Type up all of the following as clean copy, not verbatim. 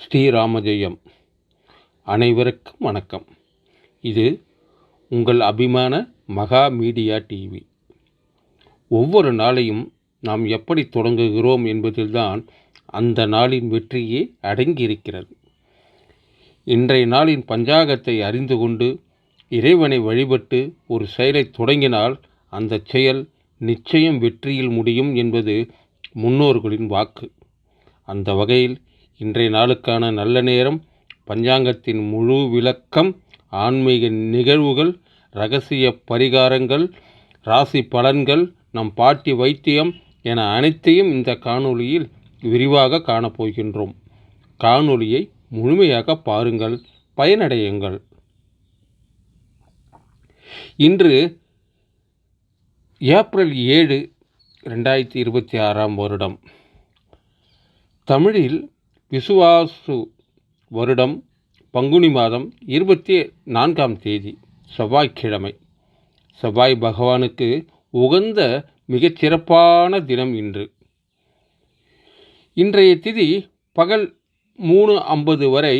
ஸ்ரீராமஜெயம். அனைவருக்கும் வணக்கம். இது உங்கள் அபிமான மகா மீடியா டிவி. ஒவ்வொரு நாளையும் நாம் எப்படி தொடங்குகிறோம் என்பதில்தான் அந்த நாளின் வெற்றியே அடங்கியிருக்கிறது. இன்றைய நாளின் பஞ்சாங்கத்தை அறிந்து கொண்டு இறைவனை வழிபட்டு ஒரு செயலை தொடங்கினால் அந்த செயல் நிச்சயம் வெற்றியில் முடியும் என்பது முன்னோர்களின் வாக்கு. அந்த வகையில் இன்றைய நாளுக்கான நல்ல நேரம், பஞ்சாங்கத்தின் முழு விளக்கம், ஆன்மீக நிகழ்வுகள், இரகசிய பரிகாரங்கள், ராசி பலன்கள், நம் பாட்டி வைத்தியம் என அனைத்தையும் இந்த காணொளியில் விரிவாக காணப்போகின்றோம். காணொளியை முழுமையாக பாருங்கள், பயனடையுங்கள். இன்று ஏப்ரல் 7, 2026 வருடம். தமிழில் விசுவாசு வருடம் பங்குனி மாதம் 24 செவ்வாய்க்கிழமை. செவ்வாய் பகவானுக்கு உகந்த மிகச்சிறப்பான தினம் இன்று. இன்றைய திதி பகல் 3:50 வரை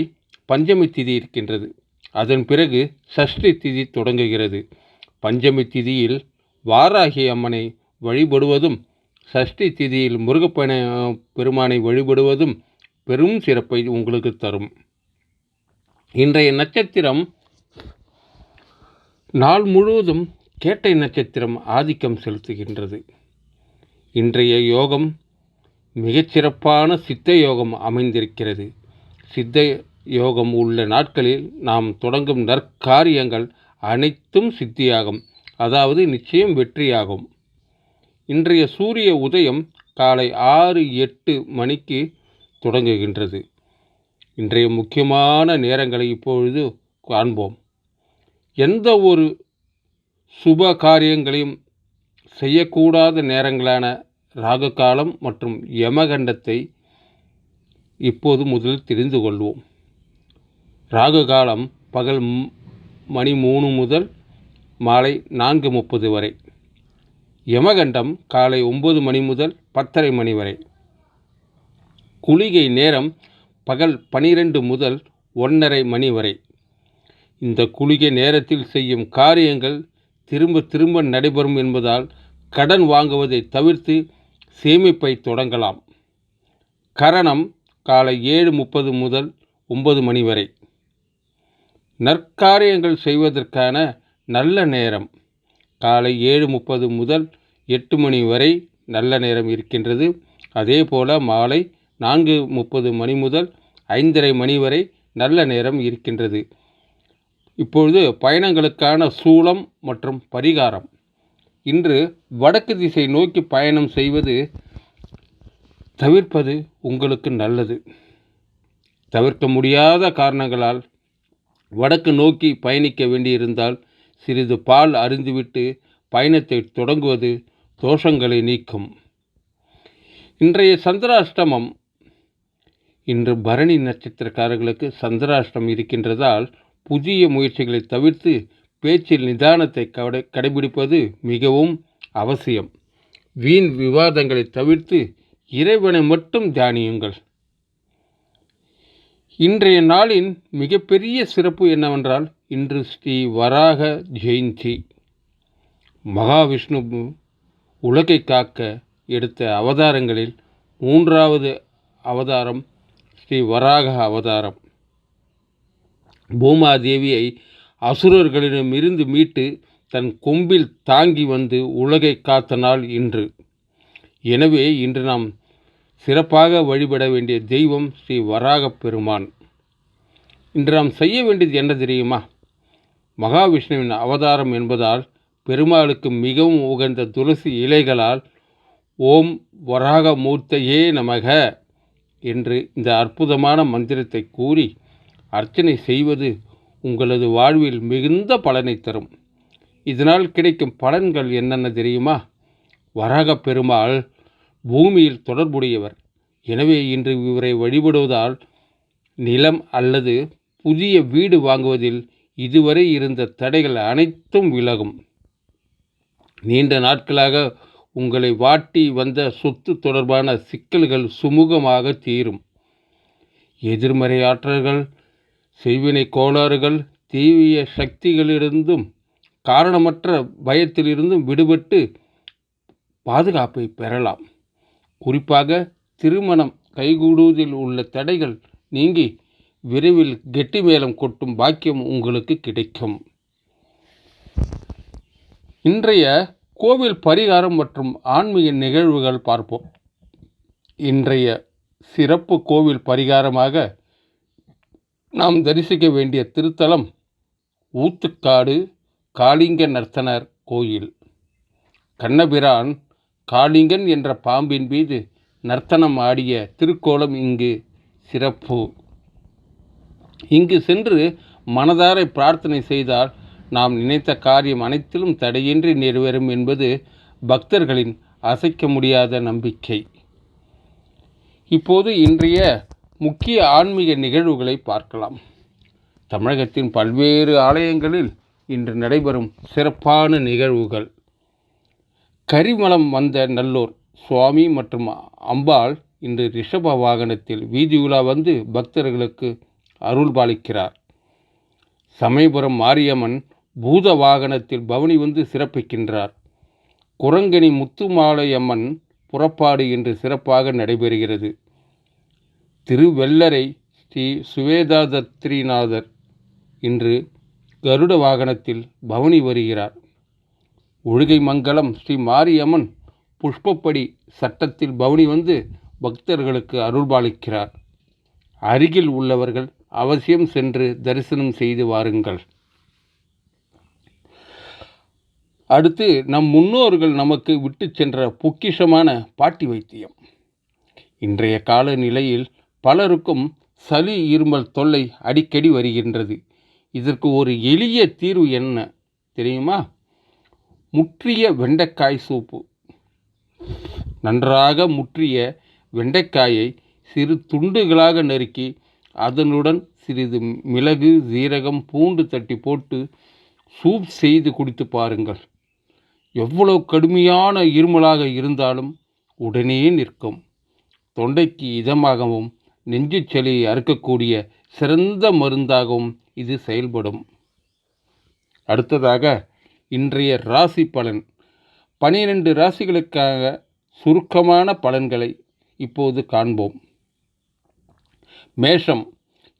பஞ்சமி திதி இருக்கின்றது. அதன் பிறகு சஷ்டி திதி தொடங்குகிறது. பஞ்சமி திதியில் வாராகி அம்மனை வழிபடுவதும் சஷ்டி திதியில் பெருமானை வழிபடுவதும் பெரும் சிறப்பை உங்களுக்கு தரும். இன்றைய நட்சத்திரம் நாள் முழுவதும் கேட்டை நட்சத்திரம் ஆதிக்கம் செலுத்துகின்றது. இன்றைய யோகம் மிகச்சிறப்பான சித்த யோகம் அமைந்திருக்கிறது. சித்த யோகம் உள்ள நாட்களில் நாம் தொடங்கும் நற்காரியங்கள் அனைத்தும் சித்தியாகும், அதாவது நிச்சயம் வெற்றியாகும். இன்றைய சூரிய உதயம் காலை 6-8 மணிக்கு தொடங்குகின்றது. இன்றைய முக்கியமான நேரங்களை இப்பொழுது காண்போம். எந்த ஒரு சுப காரியங்களையும் செய்யக்கூடாத நேரங்களான ராகு காலம் மற்றும் யமகண்டத்தை இப்போது முதலில் தெரிந்து கொள்வோம். ராகு காலம் பகல் மணி 3 முதல் மாலை 4:30 வரை. யமகண்டம் காலை 9 மணி முதல் 10:30 மணி வரை. குளிகை நேரம் பகல் 12 முதல் 1:30 மணி வரை. இந்த குளிகை நேரத்தில் செய்யும் காரியங்கள் திரும்ப திரும்ப நடைபெறும் என்பதால் கடன் வாங்குவதை தவிர்த்து சேமிப்பை தொடங்கலாம். கரணம் காலை 7:30 முதல் 9 மணி வரை. நற்காரியங்கள் செய்வதற்கான நல்ல நேரம் காலை 7:30 முதல் 8 மணி வரை நல்ல நேரம் இருக்கின்றது. அதே போல் மாலை 4:30 மணி முதல் 5:30 மணி வரை நல்ல நேரம் இருக்கின்றது. இப்பொழுது பயணங்களுக்கான சூலம் மற்றும் பரிகாரம். இன்று வடக்கு திசை நோக்கி பயணம் செய்வது தவிர்ப்பது உங்களுக்கு நல்லது. தவிர்க்க முடியாத காரணங்களால் வடக்கு நோக்கி பயணிக்க வேண்டியிருந்தால் சிறிது பால் அருந்திவிட்டு பயணத்தை தொடங்குவது தோஷங்களை நீக்கும். இன்றைய சந்திராஷ்டமம். இன்று பரணி நட்சத்திரக்காரர்களுக்கு சந்திராஷ்டமம் இருக்கின்றதால் புதிய முயற்சிகளை தவிர்த்து பேச்சில் நிதானத்தை கடைபிடிப்பது மிகவும் அவசியம். வீண் விவாதங்களை தவிர்த்து இறைவனை மட்டும் தியானியுங்கள். இன்றைய நாளின் மிகப்பெரிய சிறப்பு என்னவென்றால் இன்று ஸ்ரீ வராக ஜெயந்தி. மகாவிஷ்ணு உலகை காக்க எடுத்த அவதாரங்களில் 3வது அவதாரம் ஸ்ரீ வராக அவதாரம். பூமாதேவியை அசுரர்களிடமிருந்து மீட்டு தன் கொம்பில் தாங்கி வந்து உலகை காத்த நாள் இன்று. எனவே இன்று நாம் சிறப்பாக வழிபட வேண்டிய தெய்வம் ஸ்ரீ வராக பெருமான். இன்று நாம் செய்ய வேண்டியது என்ன தெரியுமா? மகாவிஷ்ணுவின் அவதாரம் என்பதால் பெருமாளுக்கு மிகவும் உகந்த துளசி இலைகளால் ஓம் வராக மூர்த்தையே நமக என்று இந்த அற்புதமான மந்திரத்தை கூறி அர்ச்சனை செய்வது உங்களது வாழ்வில் மிகுந்த பலனை தரும். இதனால் கிடைக்கும் பலன்கள் என்னென்ன தெரியுமா? வராக பெருமாள் பூமியில் தொடர்புடையவர். எனவே இன்று இவரை வழிபடுவதால் நிலம் அல்லது புதிய வீடு வாங்குவதில் இதுவரை இருந்த தடைகள் அனைத்தும் விலகும். நீண்ட நாட்களாக உங்களை வாட்டி வந்த சொத்து தொடர்பான சிக்கல்கள் சுமூகமாக தீரும். எதிர்மறை ஆற்றல்கள், செய்வினை கோளாறுகள், தீவிய சக்திகளிலிருந்தும் காரணமற்ற பயத்திலிருந்தும் விடுபட்டு பாதுகாப்பை பெறலாம். குறிப்பாக திருமணம் கைகூடுவதில் உள்ள தடைகள் நீங்கி விரைவில் கெட்டி மேளம் கொட்டும் பாக்கியம் உங்களுக்கு கிடைக்கும். இன்றைய கோவில் பரிகாரம் மற்றும் ஆன்மீக நிகழ்வுகள் பார்ப்போம். இன்றைய சிறப்பு கோவில் பரிகாரமாக நாம் தரிசிக்க வேண்டிய திருத்தலம் ஊத்துக்காடு காளிங்க நர்த்தனர் கோயில். கண்ணபிரான் காளிங்கன் என்ற பாம்பின் மீது நர்த்தனம் ஆடிய திருக்கோலம் இங்கு சிறப்பு. இங்கு சென்று மனதார பிரார்த்தனை செய்தால் நாம் நினைத்த காரியம் அனைத்திலும் தடையின்றி நிறைவேறும் என்பது பக்தர்களின் அசைக்க முடியாத நம்பிக்கை. இப்போது இன்றைய முக்கிய ஆன்மீக நிகழ்வுகளை பார்க்கலாம். தமிழகத்தின் பல்வேறு ஆலயங்களில் இன்று நடைபெறும் சிறப்பான நிகழ்வுகள். கரிமலம் வந்த நல்லூர் சுவாமி மற்றும் அம்பாள் இன்று ரிஷப வாகனத்தில் வீதியுலா வந்து பக்தர்களுக்கு அருள் பாலிக்கிறார். சமயபுரம் மாரியம்மன் பூத வாகனத்தில் பவனி வந்து சிறப்பிக்கின்றார். குரங்கணி முத்துமாலையம்மன் புறப்பாடு இன்று சிறப்பாக நடைபெறுகிறது. திருவெள்ளரை ஸ்ரீ சுவேதாத்ரிநாதர் இன்று கருட வாகனத்தில் பவனி வருகிறார். ஒழுகை மங்கலம் ஸ்ரீ மாரியம்மன் புஷ்பப்படி சட்டத்தில் பவனி வந்து பக்தர்களுக்கு அருள்பாலிக்கிறார். அருகில் உள்ளவர்கள் அவசியம் சென்று தரிசனம் செய்து வாருங்கள். அடுத்து நம் முன்னோர்கள் நமக்கு விட்டு சென்ற பொக்கிஷமான பாட்டி வைத்தியம். இன்றைய கால நிலையில் பலருக்கும் சளி இருமல் தொல்லை அடிக்கடி வருகின்றது. இதற்கு ஒரு எளிய தீர்வு என்ன தெரியுமா? முற்றிய வெண்டைக்காய் சூப்பு. நன்றாக முற்றிய வெண்டைக்காயை சிறு துண்டுகளாக நறுக்கி அதனுடன் சிறிது மிளகு, சீரகம், பூண்டு தட்டி போட்டு சூப் செய்து குடித்து பாருங்கள். எவ்வளவு கடுமையான இருமலாக இருந்தாலும் உடனே நிற்கும். தொண்டைக்கு இதமாகவும் நெஞ்சு சளியை அறுக்கக்கூடிய சிறந்த மருந்தாகவும் இது செயல்படும். அடுத்ததாக இன்றைய ராசி பலன். 12 ராசிகளுக்காக சுருக்கமான பலன்களை இப்போது காண்போம். மேஷம்,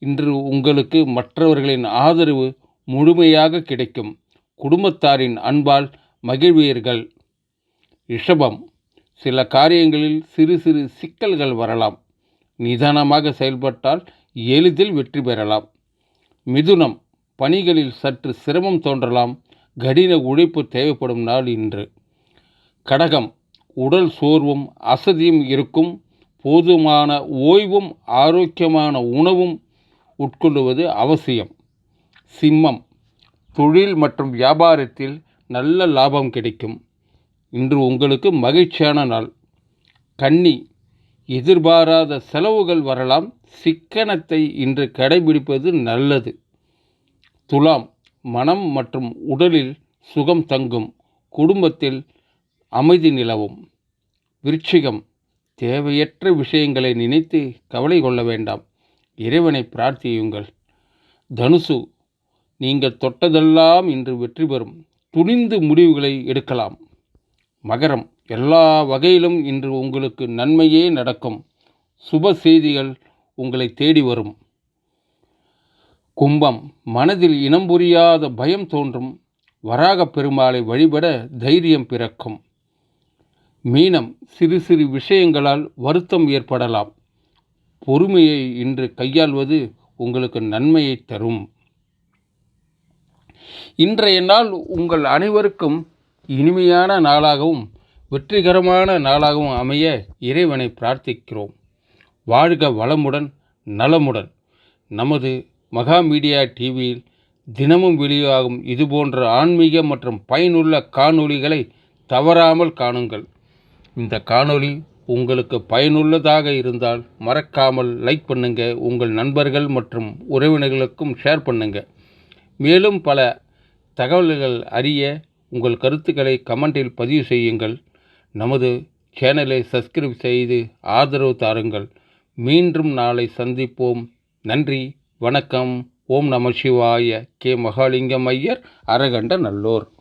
இன்று உங்களுக்கு மற்றவர்களின் ஆதரவு முழுமையாக கிடைக்கும். குடும்பத்தாரின் அன்பால் மகிழ்வீர்கள். ரிஷபம், சில காரியங்களில் சிறு சிறு சிக்கல்கள் வரலாம். நிதானமாக செயல்பட்டால் எளிதில் வெற்றி பெறலாம். மிதுனம், பணிகளில் சற்று சிரமம் தோன்றலாம். கடின உழைப்பு தேவைப்படும் நாள் இன்று. கடகம், உடல் சோர்வும் அசதியும் இருக்கும். போதுமான ஓய்வும் ஆரோக்கியமான உணவும் உட்கொள்வது அவசியம். சிம்மம், தொழில் மற்றும் வியாபாரத்தில் நல்ல லாபம் கிடைக்கும். இன்று உங்களுக்கு மகிழ்ச்சியான நாள். கன்னி, எதிர்பாராத செலவுகள் வரலாம். சிக்கனத்தை இன்று கடைபிடிப்பது நல்லது. துலாம், மனம் மற்றும் உடலில் சுகம் தங்கும். குடும்பத்தில் அமைதி நிலவும். விருச்சிகம், தேவையற்ற விஷயங்களை நினைத்து கவலை கொள்ள வேண்டாம். இறைவனை பிரார்த்தியுங்கள். தனுசு, நீங்கள் தொட்டதெல்லாம் இன்று வெற்றி பெறும். துணிந்து முடிவுகளை எடுக்கலாம். மகரம், எல்லா வகையிலும் இன்று உங்களுக்கு நன்மையே நடக்கும். சுப செய்திகள் உங்களை தேடி வரும். கும்பம், மனதில் இனம் புரியாத பயம் தோன்றும். வராக பெருமாளை வழிபட தைரியம் பிறக்கும். மீனம், சிறு சிறு விஷயங்களால் வருத்தம் ஏற்படலாம். பொறுமையை இன்று கையாள்வது உங்களுக்கு நன்மையை தரும். இன்றைய நாள் உங்கள் அனைவருக்கும் இனிமையான நாளாகவும் வெற்றிகரமான நாளாகவும் அமைய இறைவனை பிரார்த்திக்கிறோம். வாழ்க வளமுடன் நலமுடன். நமது மகா மீடியா டிவியில் தினமும் வெளியாகும் இதுபோன்ற ஆன்மீக மற்றும் பயனுள்ள காணொளிகளை தவறாமல் காணுங்கள். இந்த காணொளி உங்களுக்கு பயனுள்ளதாக இருந்தால் மறக்காமல் லைக் பண்ணுங்க. உங்கள் நண்பர்கள் மற்றும் உறவினர்களுக்கும் ஷேர் பண்ணுங்க. மேலும் பல தகவல்கள் அறிய உங்கள் கருத்துக்களை கமெண்டில் பதிவு செய்யுங்கள். நமது சேனலை சப்ஸ்கிரைப் செய்து ஆதரவு தாருங்கள். மீண்டும் நாளை சந்திப்போம். நன்றி, வணக்கம். ஓம் நம சிவாய. கே. மகாலிங்கம் ஐயர், அரகண்ட நல்லூர்.